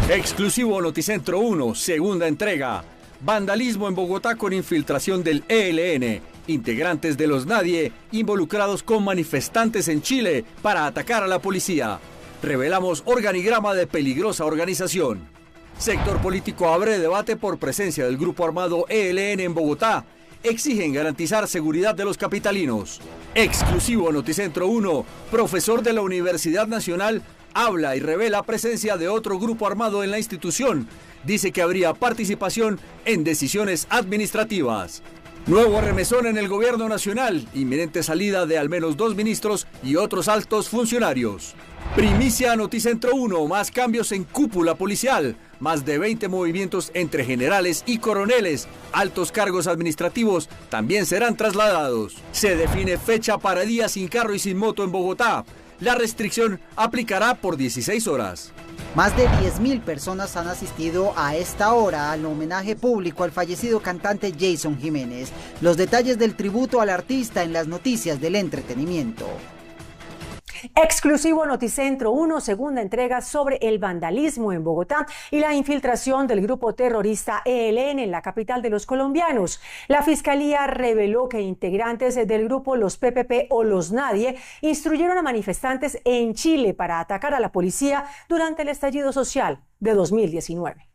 Exclusivo Noticentro 1, segunda entrega. Vandalismo en Bogotá con infiltración del ELN. Integrantes de los Nadie involucrados con manifestantes en Chile para atacar a la policía. Revelamos organigrama de peligrosa organización. Sector político abre debate por presencia del grupo armado ELN en Bogotá. Exigen garantizar seguridad de los capitalinos. Exclusivo Noticentro 1, profesor de la Universidad Nacional habla y revela presencia de otro grupo armado en la institución. Dice que habría participación en decisiones administrativas. Nuevo remesón en el gobierno nacional, inminente salida de al menos 2 ministros y otros altos funcionarios. Primicia Noticentro 1, más cambios en cúpula policial, más de 20 movimientos entre generales y coroneles, altos cargos administrativos también serán trasladados. Se define fecha para día sin carro y sin moto en Bogotá. La restricción aplicará por 16 horas. Más de 10.000 personas han asistido a esta hora al homenaje público al fallecido cantante Jason Jiménez. Los detalles del tributo al artista en las noticias del entretenimiento. Exclusivo Noticentro 1, segunda entrega sobre el vandalismo en Bogotá y la infiltración del grupo terrorista ELN en la capital de los colombianos. La Fiscalía reveló que integrantes del grupo Los PPP o Los Nadie instruyeron a manifestantes en Chile para atacar a la policía durante el estallido social de 2019.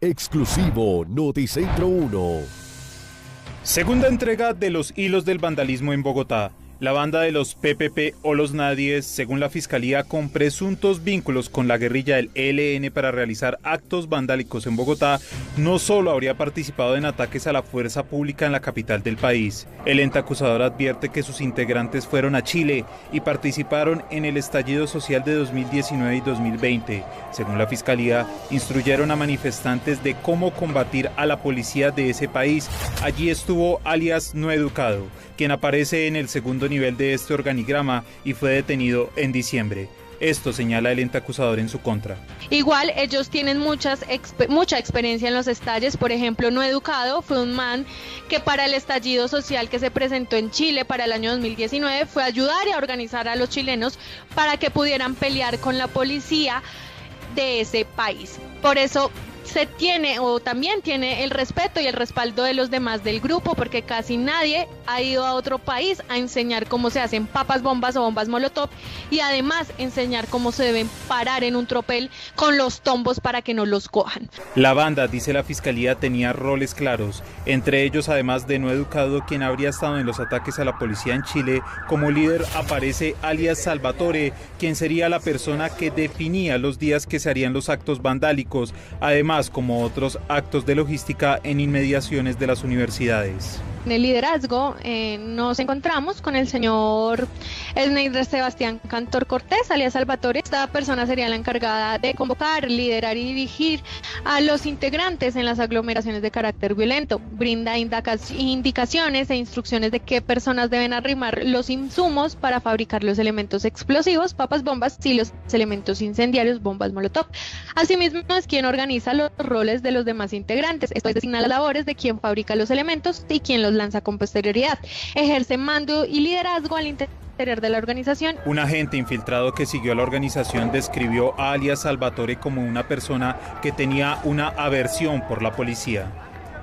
Exclusivo Noticentro 1. Segunda entrega de los hilos del vandalismo en Bogotá. La banda de los PPP o Los Nadies, según la Fiscalía, con presuntos vínculos con la guerrilla del ELN para realizar actos vandálicos en Bogotá, no solo habría participado en ataques a la fuerza pública en la capital del país. El ente acusador advierte que sus integrantes fueron a Chile y participaron en el estallido social de 2019 y 2020. Según la Fiscalía, instruyeron a manifestantes de cómo combatir a la policía de ese país. Allí estuvo alias No Educado, quien aparece en el segundo nivel de este organigrama y fue detenido en diciembre. Esto señala el ente acusador en su contra. Igual ellos tienen mucha experiencia en los estalles. Por ejemplo, No Educado fue un man que para el estallido social que se presentó en Chile para el año 2019 fue a ayudar y a organizar a los chilenos para que pudieran pelear con la policía de ese país. Por eso se tiene o también tiene el respeto y el respaldo de los demás del grupo, porque casi nadie ha ido a otro país a enseñar cómo se hacen papas bombas o bombas molotov y además enseñar cómo se deben parar en un tropel con los tombos para que no los cojan. La banda, dice la Fiscalía, tenía roles claros, entre ellos además de No Educado, quien habría estado en los ataques a la policía en Chile. Como líder aparece alias Salvatore, quien sería la persona que definía los días que se harían los actos vandálicos, además como otros actos de logística en inmediaciones de las universidades. En el liderazgo nos encontramos con el señor Esneider Sebastián Cantor Cortés, alias Salvatore. Esta persona sería la encargada de convocar, liderar y dirigir a los integrantes en las aglomeraciones de carácter violento. Brinda indicaciones e instrucciones de qué personas deben arrimar los insumos para fabricar los elementos explosivos, papas bombas y los elementos incendiarios, bombas molotov. Asimismo, es quien organiza los roles de los demás integrantes. Esto es, designa las labores de quien fabrica los elementos y quien los lanza con posterioridad. Ejerce mando y liderazgo al interior de la organización. Un agente infiltrado que siguió a la organización describió a alias Salvatore como una persona que tenía una aversión por la policía.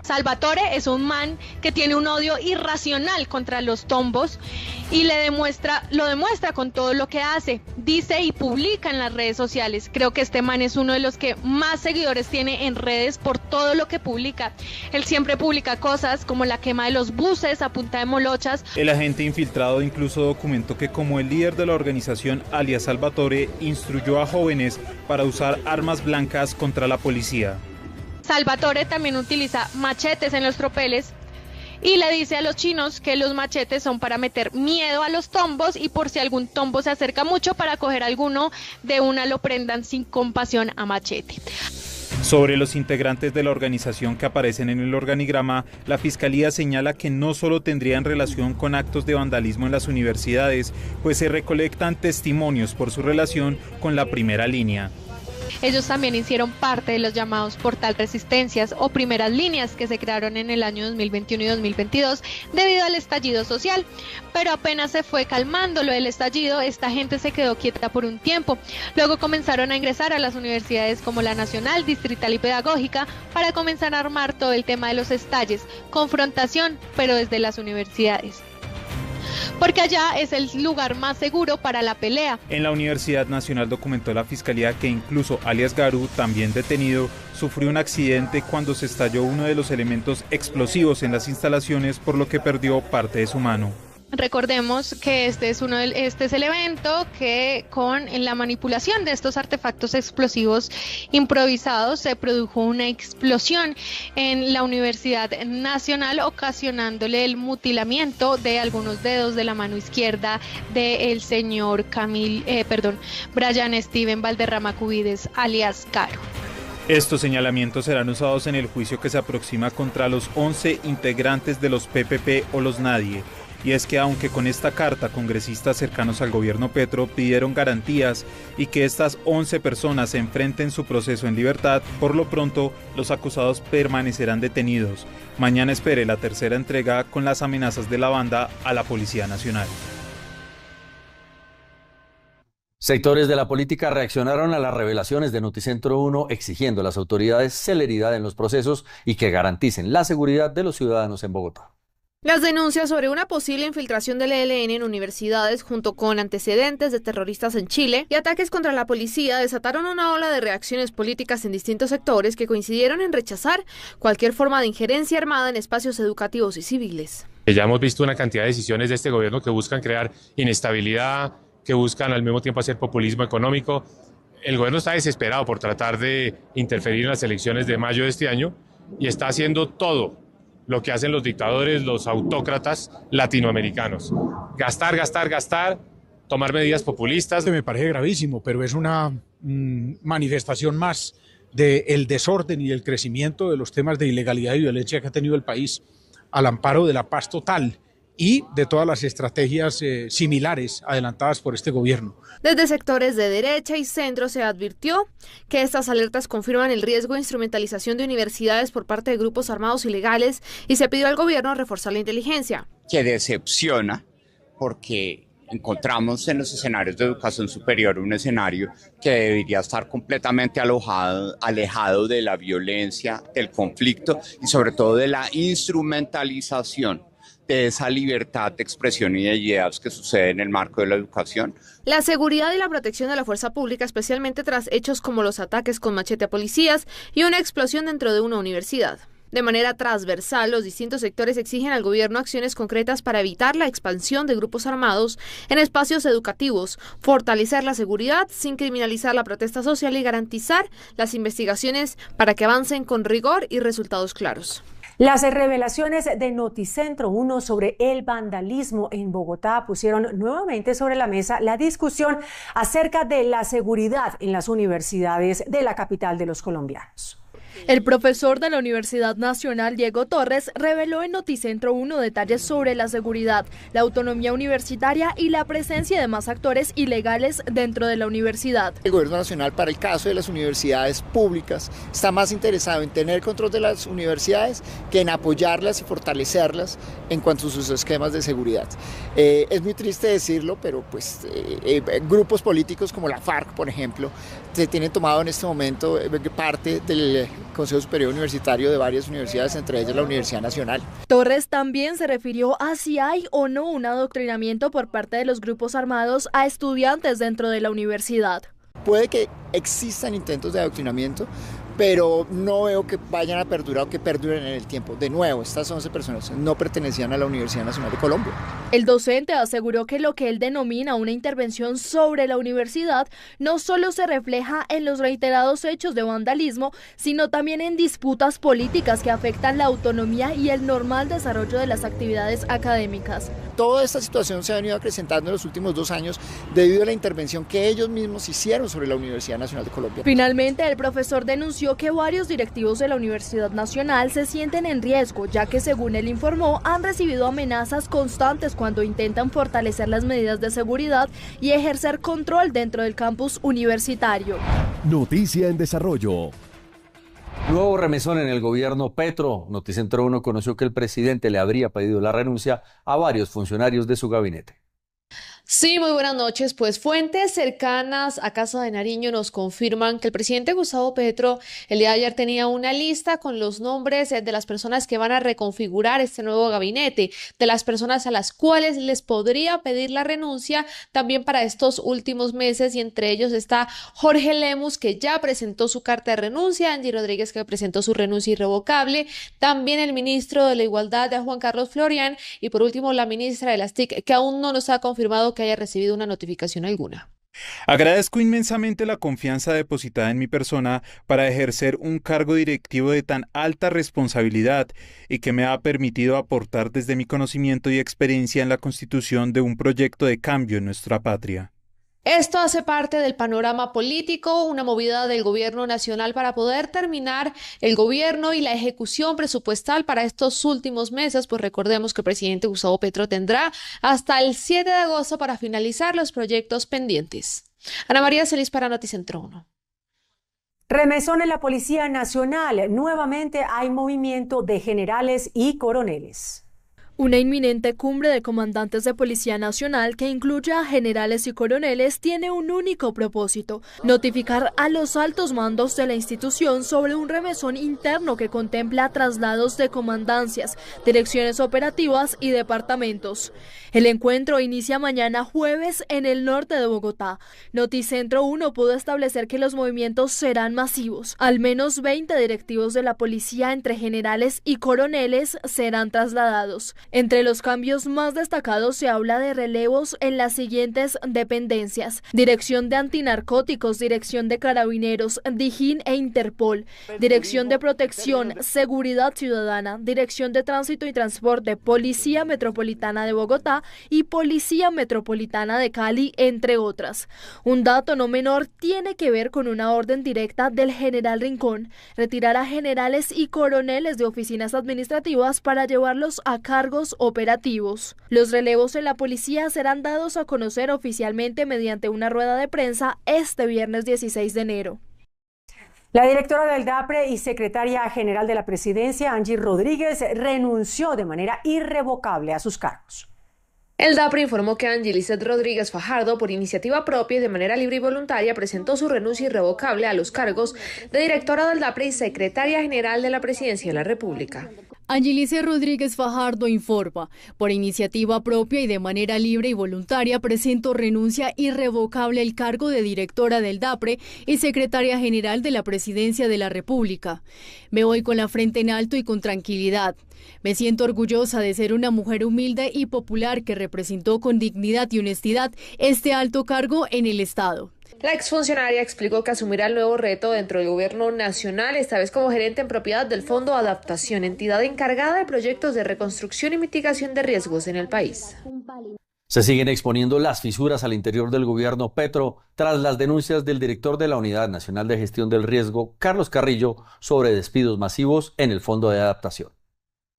Salvatore es un man que tiene un odio irracional contra los tombos y lo demuestra con todo lo que hace, dice y publica en las redes sociales. Creo que este man es uno de los que más seguidores tiene en redes por todo lo que publica. Él siempre publica cosas como la quema de los buses a punta de molochas. El agente infiltrado incluso documentó que como el líder de la organización alias Salvatore instruyó a jóvenes para usar armas blancas contra la policía. Salvatore también utiliza machetes en los tropeles y le dice a los chinos que los machetes son para meter miedo a los tombos y por si algún tombo se acerca mucho para coger alguno de una lo prendan sin compasión a machete. Sobre los integrantes de la organización que aparecen en el organigrama, la Fiscalía señala que no solo tendrían relación con actos de vandalismo en las universidades, pues se recolectan testimonios por su relación con la primera línea. Ellos también hicieron parte de los llamados portal resistencias o primeras líneas que se crearon en el año 2021 y 2022 debido al estallido social. Pero apenas se fue calmando lo del estallido, esta gente se quedó quieta por un tiempo. Luego comenzaron a ingresar a las universidades como la Nacional, Distrital y Pedagógica para comenzar a armar todo el tema de los estalles, confrontación, pero desde las universidades. Porque allá es el lugar más seguro para la pelea. En la Universidad Nacional documentó la Fiscalía que incluso alias Garú, también detenido, sufrió un accidente cuando se estalló uno de los elementos explosivos en las instalaciones, por lo que perdió parte de su mano. Recordemos que este es el evento que con la manipulación de estos artefactos explosivos improvisados se produjo una explosión en la Universidad Nacional, ocasionándole el mutilamiento de algunos dedos de la mano izquierda del señor Brian Steven Valderrama Cubides, alias Caro. Estos señalamientos serán usados en el juicio que se aproxima contra los 11 integrantes de los PPP o los Nadie. Y es que aunque con esta carta congresistas cercanos al gobierno Petro pidieron garantías y que estas 11 personas se enfrenten su proceso en libertad, por lo pronto los acusados permanecerán detenidos. Mañana espere la tercera entrega con las amenazas de la banda a la Policía Nacional. Sectores de la política reaccionaron a las revelaciones de Noticentro 1 exigiendo a las autoridades celeridad en los procesos y que garanticen la seguridad de los ciudadanos en Bogotá. Las denuncias sobre una posible infiltración del ELN en universidades junto con antecedentes de terroristas en Chile y ataques contra la policía desataron una ola de reacciones políticas en distintos sectores que coincidieron en rechazar cualquier forma de injerencia armada en espacios educativos y civiles. Ya hemos visto una cantidad de decisiones de este gobierno que buscan crear inestabilidad, que buscan al mismo tiempo hacer populismo económico. El gobierno está desesperado por tratar de interferir en las elecciones de mayo de este año y está haciendo todo lo que hacen los dictadores, los autócratas latinoamericanos. Gastar, gastar, gastar, tomar medidas populistas. Me parece gravísimo, pero es una manifestación más del desorden y el crecimiento de los temas de ilegalidad y violencia que ha tenido el país al amparo de la paz total y de todas las estrategias similares adelantadas por este gobierno. Desde sectores de derecha y centro se advirtió que estas alertas confirman el riesgo de instrumentalización de universidades por parte de grupos armados ilegales y se pidió al gobierno reforzar la inteligencia. Que decepciona porque encontramos en los escenarios de educación superior un escenario que debería estar completamente alejado de la violencia, del conflicto y sobre todo de la instrumentalización de esa libertad de expresión y de ideas que sucede en el marco de la educación. La seguridad y la protección de la fuerza pública, especialmente tras hechos como los ataques con machete a policías y una explosión dentro de una universidad. De manera transversal, los distintos sectores exigen al gobierno acciones concretas para evitar la expansión de grupos armados en espacios educativos, fortalecer la seguridad sin criminalizar la protesta social y garantizar las investigaciones para que avancen con rigor y resultados claros. Las revelaciones de Noticentro 1 sobre el vandalismo en Bogotá pusieron nuevamente sobre la mesa la discusión acerca de la seguridad en las universidades de la capital de los colombianos. El profesor de la Universidad Nacional, Diego Torres, reveló en Noticentro 1 detalles sobre la seguridad, la autonomía universitaria y la presencia de más actores ilegales dentro de la universidad. El gobierno nacional, para el caso de las universidades públicas, está más interesado en tener control de las universidades que en apoyarlas y fortalecerlas en cuanto a sus esquemas de seguridad. Es muy triste decirlo, pero pues grupos políticos como la FARC, por ejemplo, se tienen tomado en este momento parte del Consejo Superior Universitario de varias universidades, entre ellas la Universidad Nacional. Torres también se refirió a si hay o no un adoctrinamiento por parte de los grupos armados a estudiantes dentro de la universidad. Puede que existan intentos de adoctrinamiento, pero no veo que vayan a perdurar o que perduren en el tiempo. De nuevo, estas 11 personas no pertenecían a la Universidad Nacional de Colombia. El docente aseguró que lo que él denomina una intervención sobre la universidad no solo se refleja en los reiterados hechos de vandalismo, sino también en disputas políticas que afectan la autonomía y el normal desarrollo de las actividades académicas. Toda esta situación se ha venido acrecentando en los últimos 2 años debido a la intervención que ellos mismos hicieron sobre la Universidad Nacional de Colombia. Finalmente, el profesor denunció que varios directivos de la Universidad Nacional se sienten en riesgo, ya que, según él informó, han recibido amenazas constantes cuando intentan fortalecer las medidas de seguridad y ejercer control dentro del campus universitario. Noticia en desarrollo. Nuevo remesón en el gobierno Petro. Noticentro 1 conoció que el presidente le habría pedido la renuncia a varios funcionarios de su gabinete. Sí, muy buenas noches. Pues fuentes cercanas a Casa de Nariño nos confirman que el presidente Gustavo Petro el día de ayer tenía una lista con los nombres de las personas que van a reconfigurar este nuevo gabinete, de las personas a las cuales les podría pedir la renuncia también para estos últimos meses, y entre ellos está Jorge Lemus, que ya presentó su carta de renuncia, Angie Rodríguez, que presentó su renuncia irrevocable, también el ministro de la Igualdad, Juan Carlos Florian, y por último la ministra de las TIC, que aún no nos ha confirmado que haya recibido una notificación alguna. Agradezco inmensamente la confianza depositada en mi persona para ejercer un cargo directivo de tan alta responsabilidad y que me ha permitido aportar desde mi conocimiento y experiencia en la constitución de un proyecto de cambio en nuestra patria. Esto hace parte del panorama político, una movida del gobierno nacional para poder terminar el gobierno y la ejecución presupuestal para estos últimos meses, pues recordemos que el presidente Gustavo Petro tendrá hasta el 7 de agosto para finalizar los proyectos pendientes. Ana María Celis para Noticentro 1. Remesón en la Policía Nacional. Nuevamente hay movimiento de generales y coroneles. Una inminente cumbre de comandantes de Policía Nacional que incluya a generales y coroneles tiene un único propósito: notificar a los altos mandos de la institución sobre un remesón interno que contempla traslados de comandancias, direcciones operativas y departamentos. El encuentro inicia mañana jueves en el norte de Bogotá. Noticentro 1 pudo establecer que los movimientos serán masivos. Al menos 20 directivos de la policía entre generales y coroneles serán trasladados. Entre los cambios más destacados se habla de relevos en las siguientes dependencias: Dirección de Antinarcóticos, Dirección de Carabineros, Dijín e Interpol, Dirección de Protección, Seguridad Ciudadana, Dirección de Tránsito y Transporte, Policía Metropolitana de Bogotá y Policía Metropolitana de Cali, entre otras. Un dato no menor tiene que ver con una orden directa del general Rincón: retirar a generales y coroneles de oficinas administrativas para llevarlos a cargos operativos. Los relevos en la policía serán dados a conocer oficialmente mediante una rueda de prensa este viernes 16 de enero. La directora del DAPRE y secretaria general de la Presidencia, Angie Rodríguez, renunció de manera irrevocable a sus cargos. El DAPRE informó que Angie Lizeth Rodríguez Fajardo, por iniciativa propia y de manera libre y voluntaria, presentó su renuncia irrevocable a los cargos de directora del DAPRE y secretaria general de la Presidencia de la República. Angie Lizeth Rodríguez Fajardo informa: por iniciativa propia y de manera libre y voluntaria presento renuncia irrevocable al cargo de directora del DAPRE y secretaria general de la Presidencia de la República. Me voy con la frente en alto y con tranquilidad. Me siento orgullosa de ser una mujer humilde y popular que representó con dignidad y honestidad este alto cargo en el Estado. La exfuncionaria explicó que asumirá el nuevo reto dentro del gobierno nacional, esta vez como gerente en propiedad del Fondo de Adaptación, entidad encargada de proyectos de reconstrucción y mitigación de riesgos en el país. Se siguen exponiendo las fisuras al interior del gobierno Petro tras las denuncias del director de la Unidad Nacional de Gestión del Riesgo, Carlos Carrillo, sobre despidos masivos en el Fondo de Adaptación.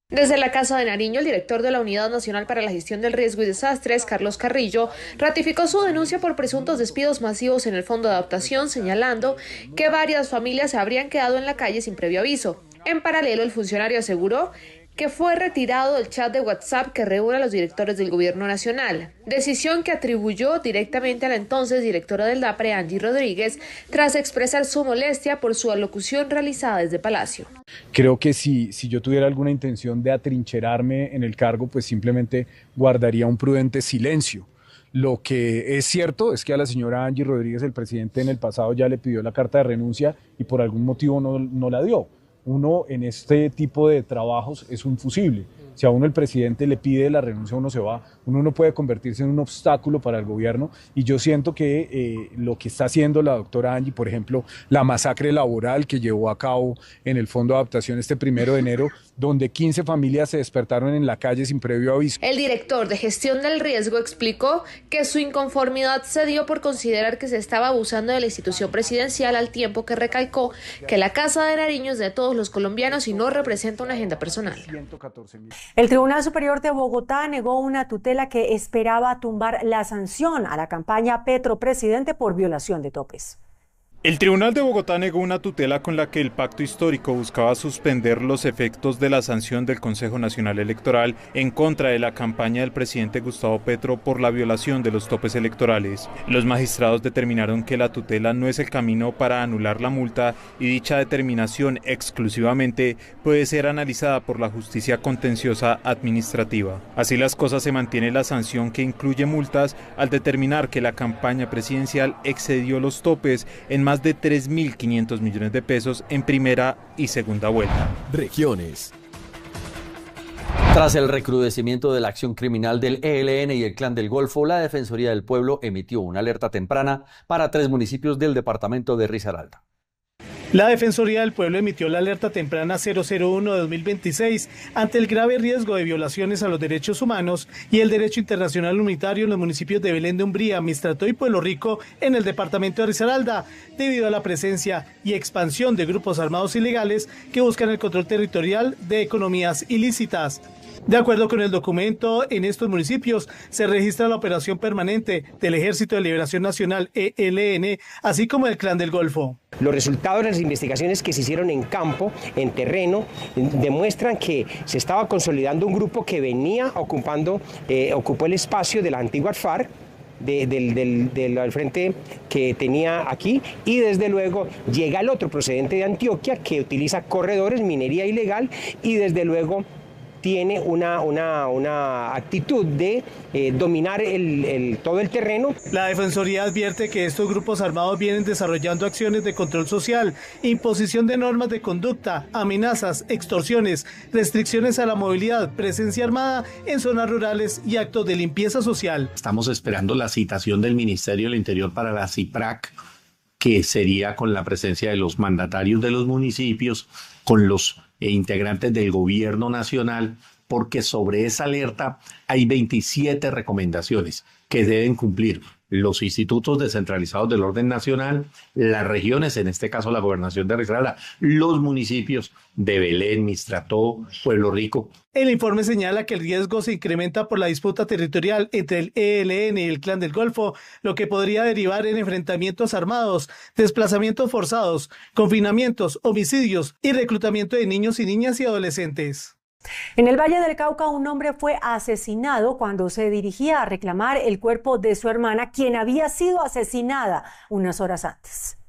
Desde la Casa de Nariño, el director de la Unidad Nacional para la Gestión del Riesgo y Desastres, Carlos Carrillo, ratificó su denuncia por presuntos despidos masivos en el Fondo de Adaptación, señalando que varias familias se habrían quedado en la calle sin previo aviso. En paralelo, el funcionario aseguró que fue retirado del chat de WhatsApp que reúne a los directores del Gobierno Nacional, decisión que atribuyó directamente a la entonces directora del DAPRE, Angie Rodríguez, tras expresar su molestia por su alocución realizada desde Palacio. Creo que si yo tuviera alguna intención de atrincherarme en el cargo, pues simplemente guardaría un prudente silencio. Lo que es cierto es que a la señora Angie Rodríguez, el presidente en el pasado ya le pidió la carta de renuncia y por algún motivo no la dio. Uno en este tipo de trabajos es un fusible. Si a uno el presidente le pide la renuncia, uno se va. Uno no puede convertirse en un obstáculo para el gobierno. Y yo siento que lo que está haciendo la doctora Angie, por ejemplo, la masacre laboral que llevó a cabo en el Fondo de Adaptación este 1 de enero, donde 15 familias se despertaron en la calle sin previo aviso. El director de Gestión del Riesgo explicó que su inconformidad se dio por considerar que se estaba abusando de la institución presidencial, al tiempo que recalcó que la Casa de Nariño es de todos los colombianos y no representa una agenda personal. El Tribunal Superior de Bogotá negó una tutela que esperaba tumbar la sanción a la campaña Petro Presidente por violación de topes. El Tribunal de Bogotá negó una tutela con la que el pacto histórico buscaba suspender los efectos de la sanción del Consejo Nacional Electoral en contra de la campaña del presidente Gustavo Petro por la violación de los topes electorales. Los magistrados determinaron que la tutela no es el camino para anular la multa y dicha determinación exclusivamente puede ser analizada por la justicia contenciosa administrativa. Así las cosas, se mantiene la sanción que incluye multas al determinar que la campaña presidencial excedió los topes en más de 3.500 millones de pesos en primera y segunda vuelta. Regiones. Tras el recrudecimiento de la acción criminal del ELN y el Clan del Golfo, la Defensoría del Pueblo emitió una alerta temprana para 3 municipios del departamento de Risaralda. La Defensoría del Pueblo emitió la alerta temprana 001 de 2026 ante el grave riesgo de violaciones a los derechos humanos y el derecho internacional humanitario en los municipios de Belén de Umbría, Mistrató y Pueblo Rico en el departamento de Risaralda, debido a la presencia y expansión de grupos armados ilegales que buscan el control territorial de economías ilícitas. De acuerdo con el documento, en estos municipios se registra la operación permanente del Ejército de Liberación Nacional, ELN, así como el Clan del Golfo. Los resultados de las investigaciones que se hicieron en campo, en terreno, demuestran que se estaba consolidando un grupo que venía ocupó el espacio de la antigua FARC, del frente que tenía aquí, y desde luego llega el otro procedente de Antioquia que utiliza corredores, minería ilegal, y desde luego tiene una actitud de dominar todo el terreno. La Defensoría advierte que estos grupos armados vienen desarrollando acciones de control social, imposición de normas de conducta, amenazas, extorsiones, restricciones a la movilidad, presencia armada en zonas rurales y actos de limpieza social. Estamos esperando la citación del Ministerio del Interior para la CIPRAC, que sería con la presencia de los mandatarios de los municipios, con los integrantes del gobierno nacional, porque sobre esa alerta hay 27 recomendaciones que deben cumplir los institutos descentralizados del orden nacional, las regiones, en este caso la gobernación de Risaralda, los municipios de Belén, Mistrató, Pueblo Rico. El informe señala que el riesgo se incrementa por la disputa territorial entre el ELN y el Clan del Golfo, lo que podría derivar en enfrentamientos armados, desplazamientos forzados, confinamientos, homicidios y reclutamiento de niños y niñas y adolescentes. En el Valle del Cauca, un hombre fue asesinado cuando se dirigía a reclamar el cuerpo de su hermana, quien había sido asesinada unas horas antes.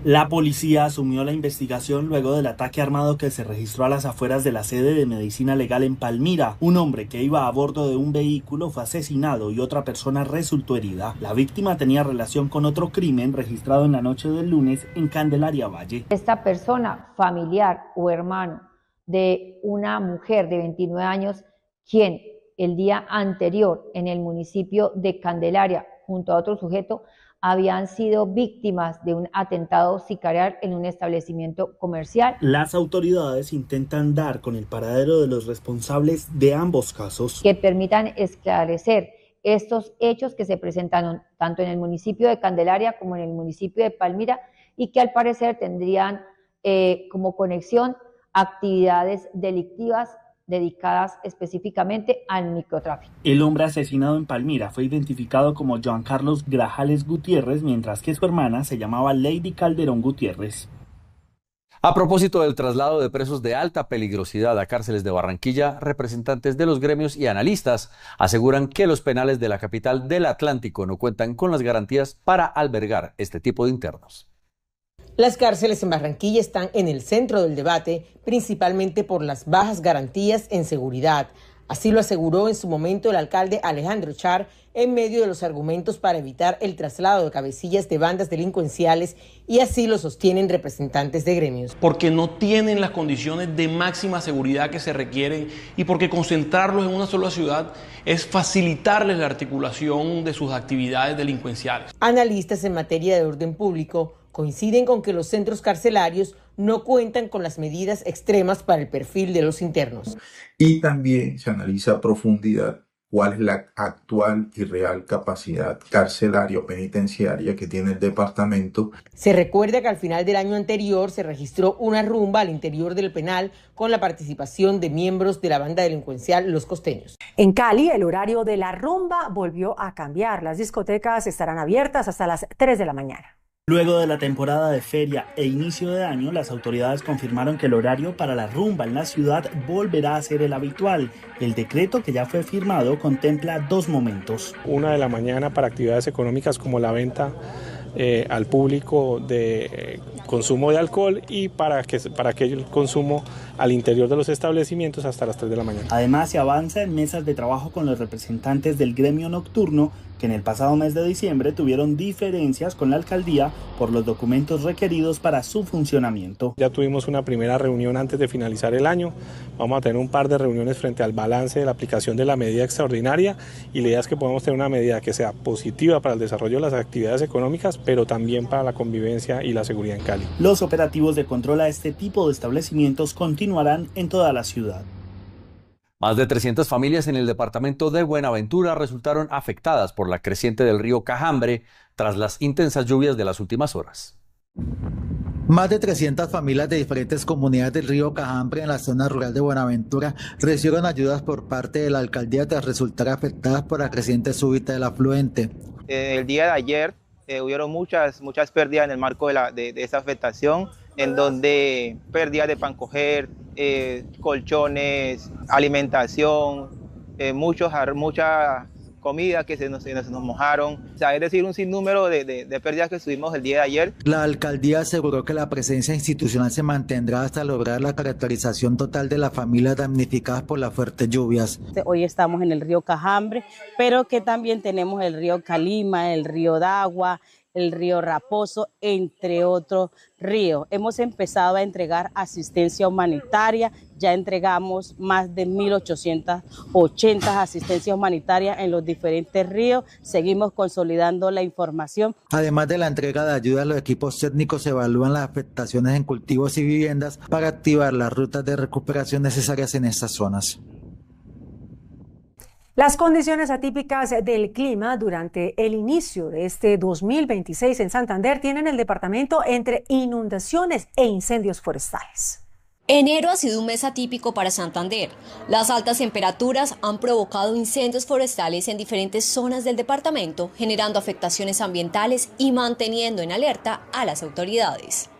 La policía asumió la investigación luego del ataque armado que se registró a las afueras de la sede de Medicina Legal en Palmira. Un hombre que iba a bordo de un vehículo fue asesinado y otra persona resultó herida. La víctima tenía relación con otro crimen registrado en la noche del lunes en Candelaria Valle. Esta persona, familiar o hermano de una mujer de 29 años, quien el día anterior en el municipio de Candelaria, junto a otro sujeto, habían sido víctimas de un atentado sicarial en un establecimiento comercial. Las autoridades intentan dar con el paradero de los responsables de ambos casos, que permitan esclarecer estos hechos que se presentaron tanto en el municipio de Candelaria como en el municipio de Palmira, y que al parecer tendrían como conexión actividades delictivas dedicadas específicamente al microtráfico. El hombre asesinado en Palmira fue identificado como Joan Carlos Grajales Gutiérrez, mientras que su hermana se llamaba Lady Calderón Gutiérrez. A propósito del traslado de presos de alta peligrosidad a cárceles de Barranquilla, representantes de los gremios y analistas aseguran que los penales de la capital del Atlántico no cuentan con las garantías para albergar este tipo de internos. Las cárceles en Barranquilla están en el centro del debate, principalmente por las bajas garantías en seguridad. Así lo aseguró en su momento el alcalde Alejandro Char, en medio de los argumentos para evitar el traslado de cabecillas de bandas delincuenciales, y así lo sostienen representantes de gremios. Porque no tienen las condiciones de máxima seguridad que se requieren y porque concentrarlos en una sola ciudad es facilitarles la articulación de sus actividades delincuenciales. Analistas en materia de orden público coinciden con que los centros carcelarios no cuentan con las medidas extremas para el perfil de los internos. Y también se analiza a profundidad cuál es la actual y real capacidad carcelaria o penitenciaria que tiene el departamento. Se recuerda que al final del año anterior se registró una rumba al interior del penal con la participación de miembros de la banda delincuencial Los Costeños. En Cali, el horario de la rumba volvió a cambiar. Las discotecas estarán abiertas hasta las 3 de la mañana. Luego de la temporada de feria e inicio de año, las autoridades confirmaron que el horario para la rumba en la ciudad volverá a ser el habitual. El decreto que ya fue firmado contempla 2 momentos. 1 de la mañana para actividades económicas como la venta al público de consumo de alcohol y para aquel consumo al interior de los establecimientos hasta las 3 de la mañana. Además, se avanza en mesas de trabajo con los representantes del gremio nocturno que en el pasado mes de diciembre tuvieron diferencias con la alcaldía por los documentos requeridos para su funcionamiento. Ya tuvimos una primera reunión antes de finalizar el año, vamos a tener un par de reuniones frente al balance de la aplicación de la medida extraordinaria y la idea es que podamos tener una medida que sea positiva para el desarrollo de las actividades económicas, pero también para la convivencia y la seguridad en Cali. Los operativos de control a este tipo de establecimientos continuarán en toda la ciudad. Más de 300 familias en el departamento de Buenaventura resultaron afectadas por la creciente del río Cajambre tras las intensas lluvias de las últimas horas. Más de 300 familias de diferentes comunidades del río Cajambre en la zona rural de Buenaventura recibieron ayudas por parte de la alcaldía tras resultar afectadas por la creciente súbita del afluente. El día de ayer hubieron muchas pérdidas en el marco de esa afectación, en donde pérdidas de pan coger, colchones, alimentación, mucha comida que se nos mojaron, o sea, es decir, un sinnúmero de pérdidas que tuvimos el día de ayer. La alcaldía aseguró que la presencia institucional se mantendrá hasta lograr la caracterización total de las familias damnificadas por las fuertes lluvias. Hoy estamos en el río Cajambre, pero que también tenemos el río Calima, el río Dagua, el río Raposo, entre otros ríos. Hemos empezado a entregar asistencia humanitaria, ya entregamos más de 1.880 asistencias humanitarias en los diferentes ríos, seguimos consolidando la información. Además de la entrega de ayuda, los equipos técnicos evalúan las afectaciones en cultivos y viviendas para activar las rutas de recuperación necesarias en estas zonas. Las condiciones atípicas del clima durante el inicio de este 2026 en Santander tienen el departamento entre inundaciones e incendios forestales. Enero ha sido un mes atípico para Santander. Las altas temperaturas han provocado incendios forestales en diferentes zonas del departamento, generando afectaciones ambientales y manteniendo en alerta a las autoridades.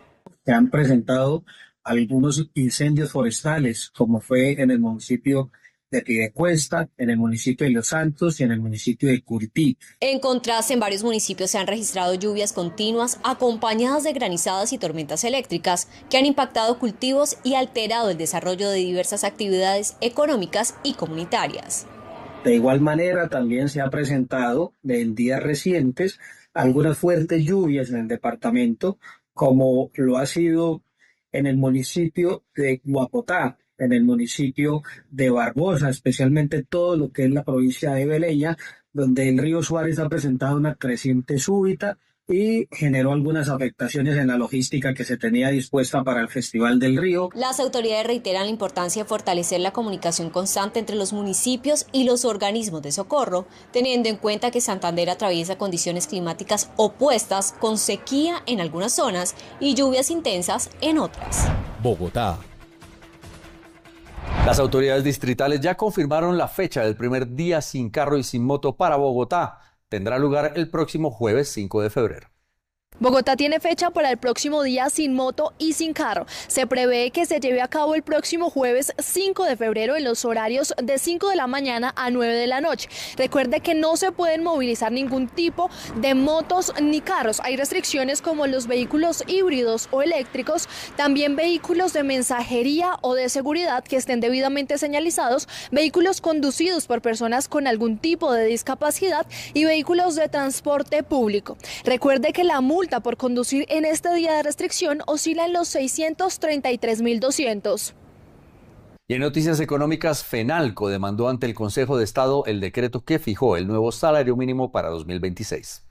Se han presentado algunos incendios forestales, como fue en el municipio de Piedecuesta, en el municipio de Los Santos y en el municipio de Curití. En contraste, en varios municipios se han registrado lluvias continuas acompañadas de granizadas y tormentas eléctricas que han impactado cultivos y alterado el desarrollo de diversas actividades económicas y comunitarias. De igual manera, también se ha presentado en días recientes algunas fuertes lluvias en el departamento, como lo ha sido en el municipio de Guapotá, en el municipio de Barbosa, especialmente todo lo que es la provincia de Beleña, donde el río Suárez ha presentado una creciente súbita y generó algunas afectaciones en la logística que se tenía dispuesta para el Festival del Río. Las autoridades reiteran la importancia de fortalecer la comunicación constante entre los municipios y los organismos de socorro, teniendo en cuenta que Santander atraviesa condiciones climáticas opuestas, con sequía en algunas zonas y lluvias intensas en otras. Bogotá. Las autoridades distritales ya confirmaron la fecha del primer día sin carro y sin moto para Bogotá. Tendrá lugar el próximo jueves 5 de febrero. Bogotá tiene fecha para el próximo día sin moto y sin carro. Se prevé que se lleve a cabo el próximo jueves 5 de febrero en los horarios de 5 de la mañana a 9 de la noche. Recuerde que no se pueden movilizar ningún tipo de motos ni carros. Hay restricciones como los vehículos híbridos o eléctricos, también vehículos de mensajería o de seguridad que estén debidamente señalizados, vehículos conducidos por personas con algún tipo de discapacidad y vehículos de transporte público. Recuerde que la multa por conducir en este día de restricción oscila en los 633.200. Y en noticias económicas, FENALCO demandó ante el Consejo de Estado el decreto que fijó el nuevo salario mínimo para 2026.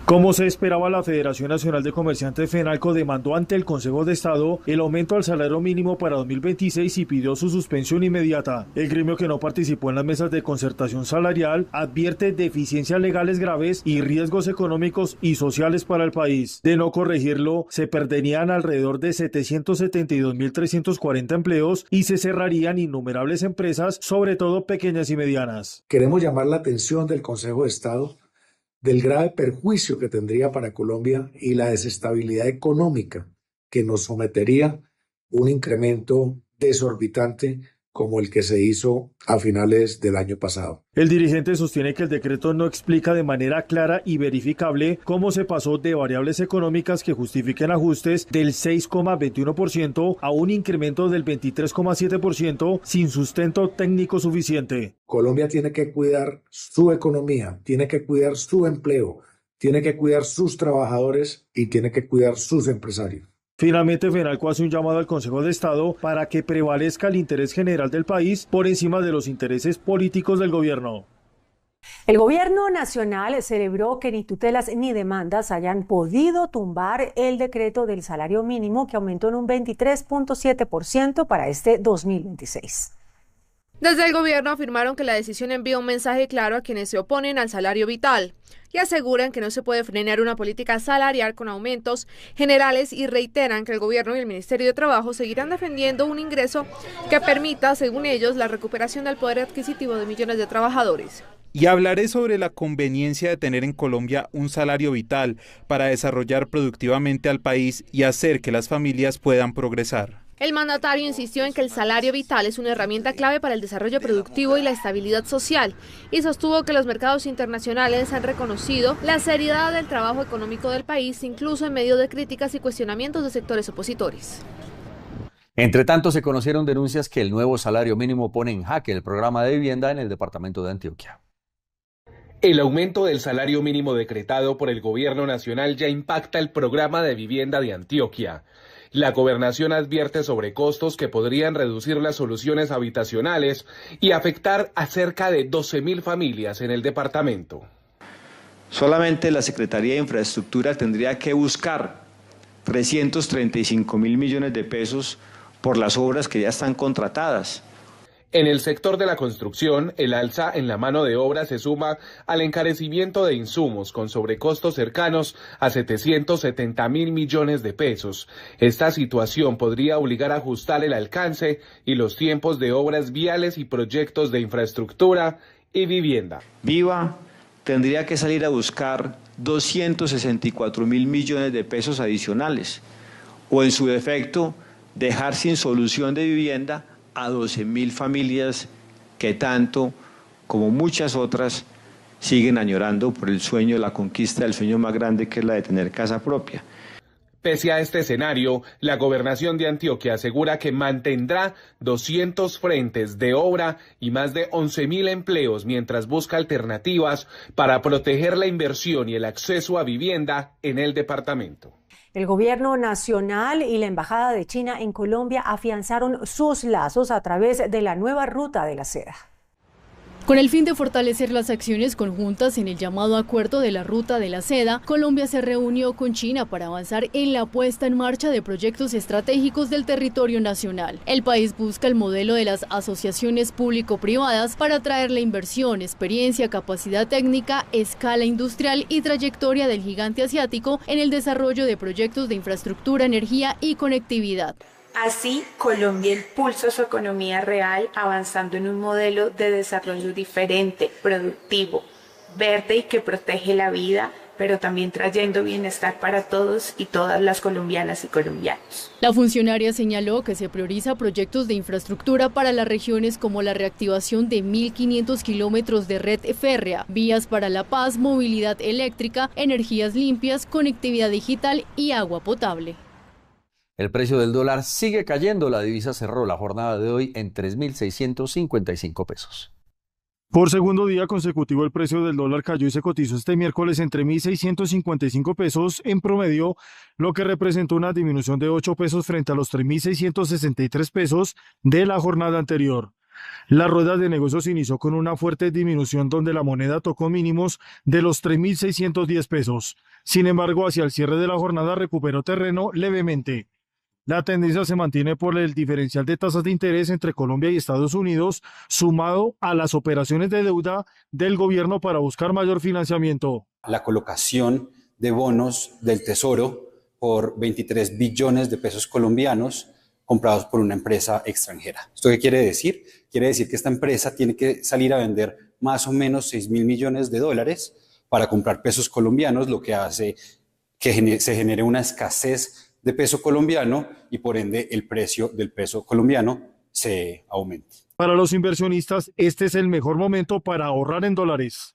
Como se esperaba, la Federación Nacional de Comerciantes FENALCO demandó ante el Consejo de Estado el aumento al salario mínimo para 2026 y pidió su suspensión inmediata. El gremio, que no participó en las mesas de concertación salarial, advierte deficiencias legales graves y riesgos económicos y sociales para el país. De no corregirlo, se perderían alrededor de 772.340 empleos y se cerrarían innumerables empresas, sobre todo pequeñas y medianas. Queremos llamar la atención del Consejo de Estado del grave perjuicio que tendría para Colombia y la desestabilidad económica que nos sometería un incremento desorbitante como el que se hizo a finales del año pasado. El dirigente sostiene que el decreto no explica de manera clara y verificable cómo se pasó de variables económicas que justifiquen ajustes del 6,21% a un incremento del 23,7% sin sustento técnico suficiente. Colombia tiene que cuidar su economía, tiene que cuidar su empleo, tiene que cuidar sus trabajadores y tiene que cuidar sus empresarios. Finalmente, FENALCO hace un llamado al Consejo de Estado para que prevalezca el interés general del país por encima de los intereses políticos del gobierno. El gobierno nacional celebró que ni tutelas ni demandas hayan podido tumbar el decreto del salario mínimo que aumentó en un 23,7% para este 2026. Desde el gobierno afirmaron que la decisión envía un mensaje claro a quienes se oponen al salario vital y aseguran que no se puede frenar una política salarial con aumentos generales y reiteran que el gobierno y el Ministerio de Trabajo seguirán defendiendo un ingreso que permita, según ellos, la recuperación del poder adquisitivo de millones de trabajadores. Y hablaré sobre la conveniencia de tener en Colombia un salario vital para desarrollar productivamente al país y hacer que las familias puedan progresar. El mandatario insistió en que el salario vital es una herramienta clave para el desarrollo productivo y la estabilidad social y sostuvo que los mercados internacionales han reconocido la seriedad del trabajo económico del país, incluso en medio de críticas y cuestionamientos de sectores opositores. Entre tanto, se conocieron denuncias que el nuevo salario mínimo pone en jaque el programa de vivienda en el departamento de Antioquia. El aumento del salario mínimo decretado por el gobierno nacional ya impacta el programa de vivienda de Antioquia. La gobernación advierte sobre costos que podrían reducir las soluciones habitacionales y afectar a cerca de 12.000 familias en el departamento. Solamente la Secretaría de Infraestructura tendría que buscar 335.000 millones de pesos por las obras que ya están contratadas. En el sector de la construcción, el alza en la mano de obra se suma al encarecimiento de insumos con sobrecostos cercanos a 770.000 millones de pesos. Esta situación podría obligar a ajustar el alcance y los tiempos de obras viales y proyectos de infraestructura y vivienda. Viva tendría que salir a buscar 264.000 millones de pesos adicionales o en su defecto dejar sin solución de vivienda a 12.000 familias que tanto como muchas otras siguen añorando por el sueño, la conquista del sueño más grande que es la de tener casa propia. Pese a este escenario, la gobernación de Antioquia asegura que mantendrá 200 frentes de obra y más de 11.000 empleos mientras busca alternativas para proteger la inversión y el acceso a vivienda en el departamento. El gobierno nacional y la embajada de China en Colombia afianzaron sus lazos a través de la nueva ruta de la seda. Con el fin de fortalecer las acciones conjuntas en el llamado Acuerdo de la Ruta de la Seda, Colombia se reunió con China para avanzar en la puesta en marcha de proyectos estratégicos del territorio nacional. El país busca el modelo de las asociaciones público-privadas para atraer la inversión, experiencia, capacidad técnica, escala industrial y trayectoria del gigante asiático en el desarrollo de proyectos de infraestructura, energía y conectividad. Así, Colombia impulsa su economía real avanzando en un modelo de desarrollo diferente, productivo, verde y que protege la vida, pero también trayendo bienestar para todos y todas las colombianas y colombianos. La funcionaria señaló que se prioriza proyectos de infraestructura para las regiones como la reactivación de 1.500 kilómetros de red férrea, vías para la paz, movilidad eléctrica, energías limpias, conectividad digital y agua potable. El precio del dólar sigue cayendo. La divisa cerró la jornada de hoy en 3.655 pesos. Por segundo día consecutivo el precio del dólar cayó y se cotizó este miércoles en 3.655 pesos en promedio, lo que representó una disminución de 8 pesos frente a los 3.663 pesos de la jornada anterior. La rueda de negocios inició con una fuerte disminución donde la moneda tocó mínimos de los 3.610 pesos. Sin embargo, hacia el cierre de la jornada recuperó terreno levemente. La tendencia se mantiene por el diferencial de tasas de interés entre Colombia y Estados Unidos, sumado a las operaciones de deuda del gobierno para buscar mayor financiamiento. La colocación de bonos del Tesoro por 23 billones de pesos colombianos comprados por una empresa extranjera. ¿Esto qué quiere decir? Quiere decir que esta empresa tiene que salir a vender más o menos 6.000 millones de dólares para comprar pesos colombianos, lo que hace que se genere una escasez de peso colombiano y por ende el precio del peso colombiano se aumente. Para los inversionistas, este es el mejor momento para ahorrar en dólares.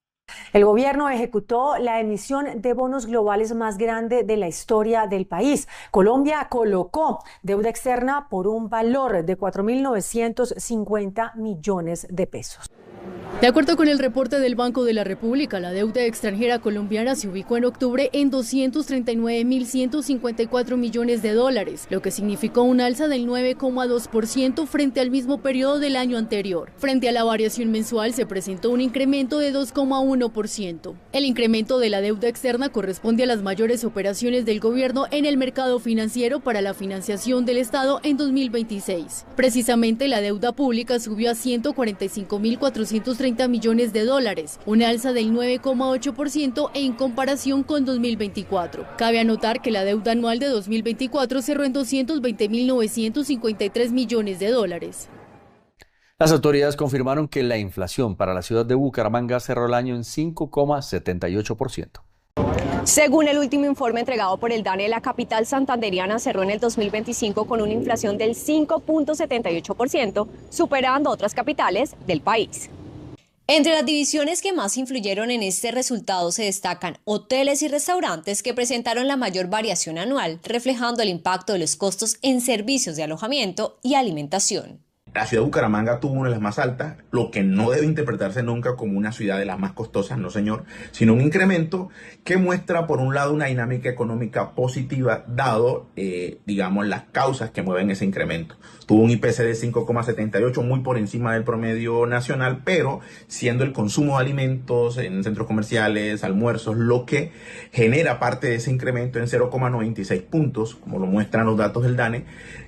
El gobierno ejecutó la emisión de bonos globales más grande de la historia del país. Colombia colocó deuda externa por un valor de 4.950 millones de pesos. De acuerdo con el reporte del Banco de la República, la deuda extranjera colombiana se ubicó en octubre en 239.154 millones de dólares, lo que significó un alza del 9,2% frente al mismo periodo del año anterior. Frente a la variación mensual se presentó un incremento de 2,1%. El incremento de la deuda externa corresponde a las mayores operaciones del gobierno en el mercado financiero para la financiación del Estado en 2026. Precisamente la deuda pública subió a 145.430 millones de dólares, una alza del 9,8% en comparación con 2024. Cabe anotar que la deuda anual de 2024 cerró en 220.953 millones de dólares. Las autoridades confirmaron que la inflación para la ciudad de Bucaramanga cerró el año en 5,78%. Según el último informe entregado por el DANE, la capital santandereana cerró en el 2025 con una inflación del 5,78%, superando otras capitales del país. Entre las divisiones que más influyeron en este resultado se destacan hoteles y restaurantes, que presentaron la mayor variación anual, reflejando el impacto de los costos en servicios de alojamiento y alimentación. La ciudad de Bucaramanga tuvo una de las más altas, lo que no debe interpretarse nunca como una ciudad de las más costosas, no señor, sino un incremento que muestra por un lado una dinámica económica positiva, dado, digamos, las causas que mueven ese incremento. Tuvo un IPC de 5,78, muy por encima del promedio nacional, pero siendo el consumo de alimentos en centros comerciales, almuerzos, lo que genera parte de ese incremento en 0,96 puntos, como lo muestran los datos del DANE.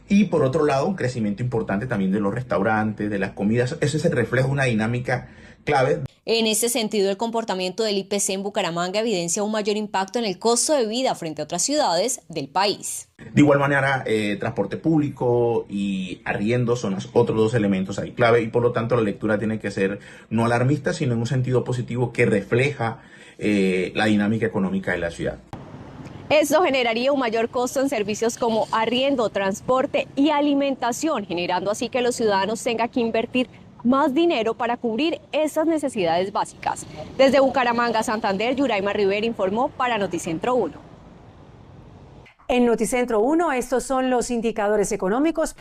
Y por otro lado, un crecimiento importante también de los restaurantes, de las comidas. Eso es el reflejo de una dinámica clave. En este sentido, el comportamiento del IPC en Bucaramanga evidencia un mayor impacto en el costo de vida frente a otras ciudades del país. De igual manera, transporte público y arriendo son los otros dos elementos ahí clave, y por lo tanto la lectura tiene que ser no alarmista, sino en un sentido positivo que refleja la dinámica económica de la ciudad. Esto generaría un mayor costo en servicios como arriendo, transporte y alimentación, generando así que los ciudadanos tengan que invertir más dinero para cubrir esas necesidades básicas. Desde Bucaramanga, Santander, Yuraima Rivera informó para Noticentro 1. En Noticentro 1, estos son los indicadores económicos.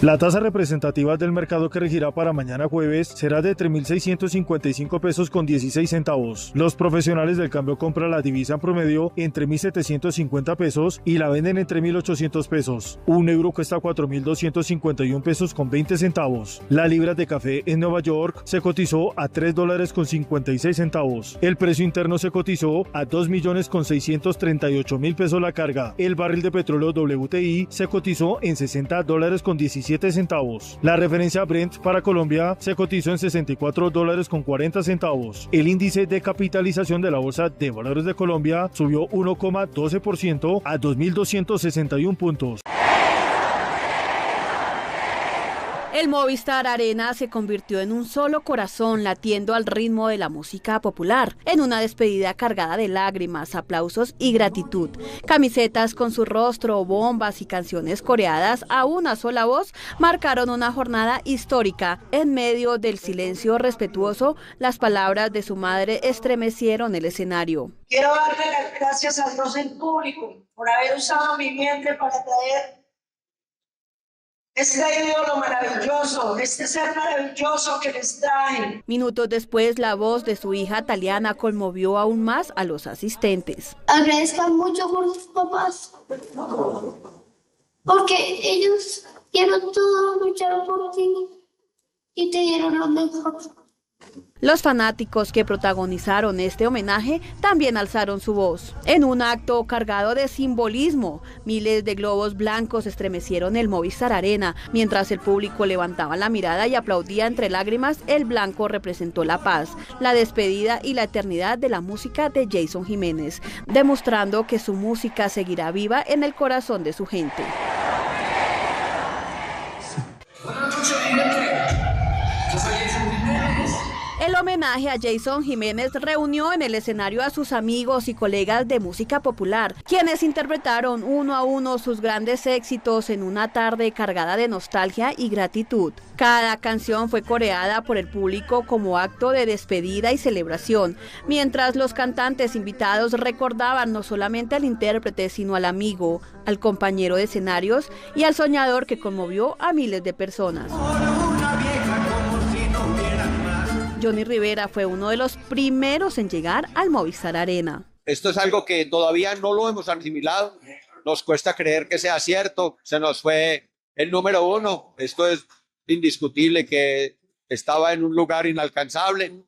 La tasa representativa del mercado que regirá para mañana jueves será de 3.655 pesos con 16 centavos. Los profesionales del cambio compran la divisa en promedio entre 1.750 pesos y la venden entre 1.800 pesos. Un euro cuesta 4.251 pesos con 20 centavos. La libra de café en Nueva York se cotizó a $3 con 56 centavos. El precio interno se cotizó a 2.638.000 pesos la carga. El barril de petróleo WTI se cotizó en $60 con 17 centavos. La referencia Brent para Colombia se cotizó en $64 con 40 centavos. El índice de capitalización de la Bolsa de Valores de Colombia subió 1,12% a 2.261 puntos. El Movistar Arena se convirtió en un solo corazón latiendo al ritmo de la música popular, en una despedida cargada de lágrimas, aplausos y gratitud. Camisetas con su rostro, bombas y canciones coreadas a una sola voz marcaron una jornada histórica. En medio del silencio respetuoso, las palabras de su madre estremecieron el escenario. Quiero darle las gracias a Dios en público por haber usado mi vientre para traer este ídolo maravilloso, este ser maravilloso que les traen. Minutos después, la voz de su hija Taliana conmovió aún más a los asistentes. Agradezcan mucho por sus papás, porque ellos dieron todo, lucharon por ti y te dieron lo mejor. Los fanáticos que protagonizaron este homenaje también alzaron su voz. En un acto cargado de simbolismo, miles de globos blancos estremecieron el Movistar Arena. Mientras el público levantaba la mirada y aplaudía entre lágrimas, el blanco representó la paz, la despedida y la eternidad de la música de Jason Jiménez, demostrando que su música seguirá viva en el corazón de su gente. Buenas noches, mi gente. Yo soy Jason Jiménez El homenaje a Jason Jiménez reunió en el escenario a sus amigos y colegas de música popular, quienes interpretaron uno a uno sus grandes éxitos en una tarde cargada de nostalgia y gratitud. Cada canción fue coreada por el público como acto de despedida y celebración, mientras los cantantes invitados recordaban no solamente al intérprete, sino al amigo, al compañero de escenarios y al soñador que conmovió a miles de personas. Johnny Rivera fue uno de los primeros en llegar al Movistar Arena. Esto es algo que todavía no lo hemos asimilado, nos cuesta creer que sea cierto, se nos fue el número uno, esto es indiscutible que estaba en un lugar inalcanzable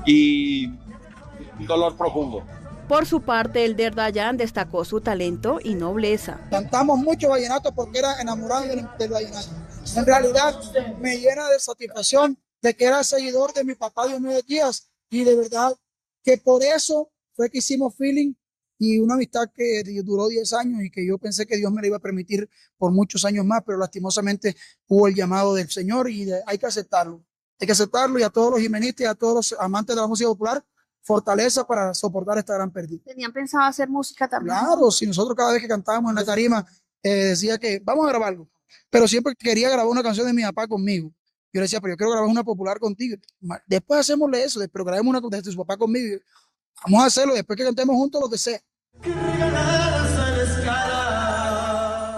y un dolor profundo. Por su parte, Elder Dayan destacó su talento y nobleza. Cantamos mucho vallenato porque era enamorado del vallenato. En realidad me llena de satisfacción de que era seguidor de mi papá Diomedes Díaz y de verdad que por eso fue que hicimos feeling y una amistad que duró 10 años y que yo pensé que Dios me la iba a permitir por muchos años más, pero lastimosamente hubo el llamado del Señor y hay que aceptarlo. Hay que aceptarlo y a todos los jimenistas y a todos los amantes de la música popular, fortaleza para soportar esta gran pérdida. ¿Tenían pensado hacer música también? Claro, si nosotros cada vez que cantábamos en la tarima decía que vamos a grabarlo, pero siempre quería grabar una canción de mi papá conmigo. Yo le decía, pero yo quiero grabar una popular contigo. Después hacémosle eso, pero grabemos una de su papá conmigo. Vamos a hacerlo después que cantemos juntos lo que sea.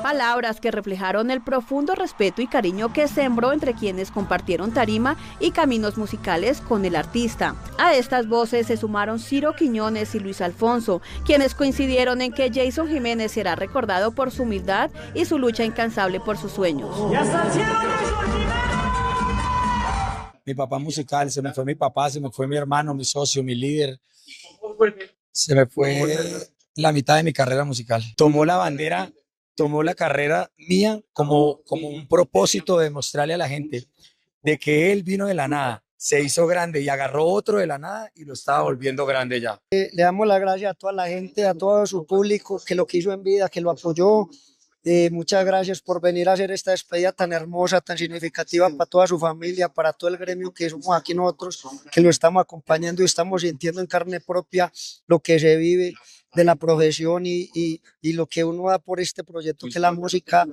Palabras que reflejaron el profundo respeto y cariño que sembró entre quienes compartieron tarima y caminos musicales con el artista. A estas voces se sumaron Ciro Quiñones y Luis Alfonso, quienes coincidieron en que Jason Jiménez será recordado por su humildad y su lucha incansable por sus sueños. Mi papá musical, se me fue mi papá, se me fue mi hermano, mi socio, mi líder. Se me fue la mitad de mi carrera musical. Tomó la bandera, tomó la carrera mía como un propósito de mostrarle a la gente de que él vino de la nada, se hizo grande y agarró otro de la nada y lo estaba volviendo grande ya. Le damos las gracias a toda la gente, a todo su público que lo quiso en vida, que lo apoyó. Muchas gracias por venir a hacer esta despedida tan hermosa, tan significativa para toda su familia, para todo el gremio que somos aquí nosotros, que lo estamos acompañando y estamos sintiendo en carne propia lo que se vive de la profesión y lo que uno da por este proyecto que es la música.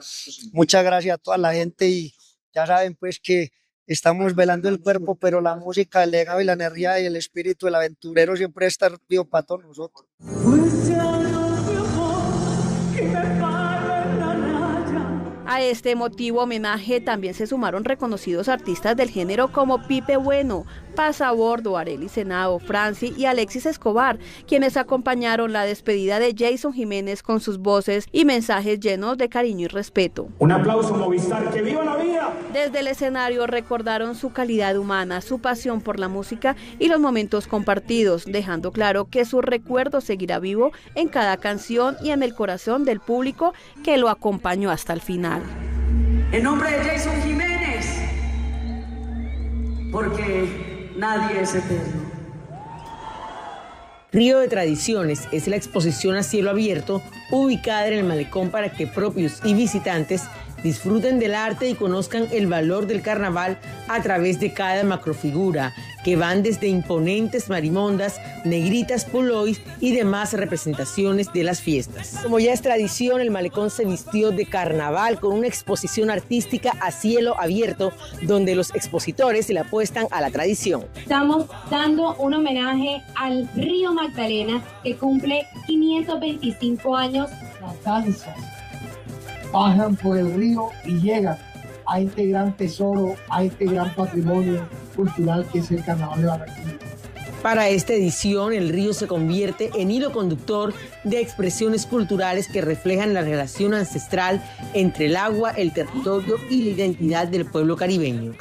Muchas gracias a toda la gente y ya saben pues que estamos velando el cuerpo, pero la música, el legado y la energía y el espíritu del aventurero siempre está vivo para todos nosotros. A este emotivo homenaje también se sumaron reconocidos artistas del género como Pipe Bueno, Pasabordo, Arely Senado, Franci y Alexis Escobar, quienes acompañaron la despedida de Jason Jiménez con sus voces y mensajes llenos de cariño y respeto. Un aplauso, Movistar, ¡que viva la vida! Desde el escenario recordaron su calidad humana, su pasión por la música y los momentos compartidos, dejando claro que su recuerdo seguirá vivo en cada canción y en el corazón del público que lo acompañó hasta el final. En nombre de Jason Jiménez, porque nadie es eterno. Río de Tradiciones es la exposición a cielo abierto ubicada en el malecón para que propios y visitantes disfruten del arte y conozcan el valor del carnaval a través de cada macrofigura, que van desde imponentes marimondas, negritas polois y demás representaciones de las fiestas. Como ya es tradición, el malecón se vistió de carnaval con una exposición artística a cielo abierto, donde los expositores se le apuestan a la tradición. Estamos dando un homenaje al Río Magdalena, que cumple 525 años. Las danzas bajan por el río y llegan a este gran tesoro, a este gran patrimonio cultural que es el Carnaval de Barranquilla. Para esta edición, el río se convierte en hilo conductor de expresiones culturales que reflejan la relación ancestral entre el agua, el territorio y la identidad del pueblo caribeño.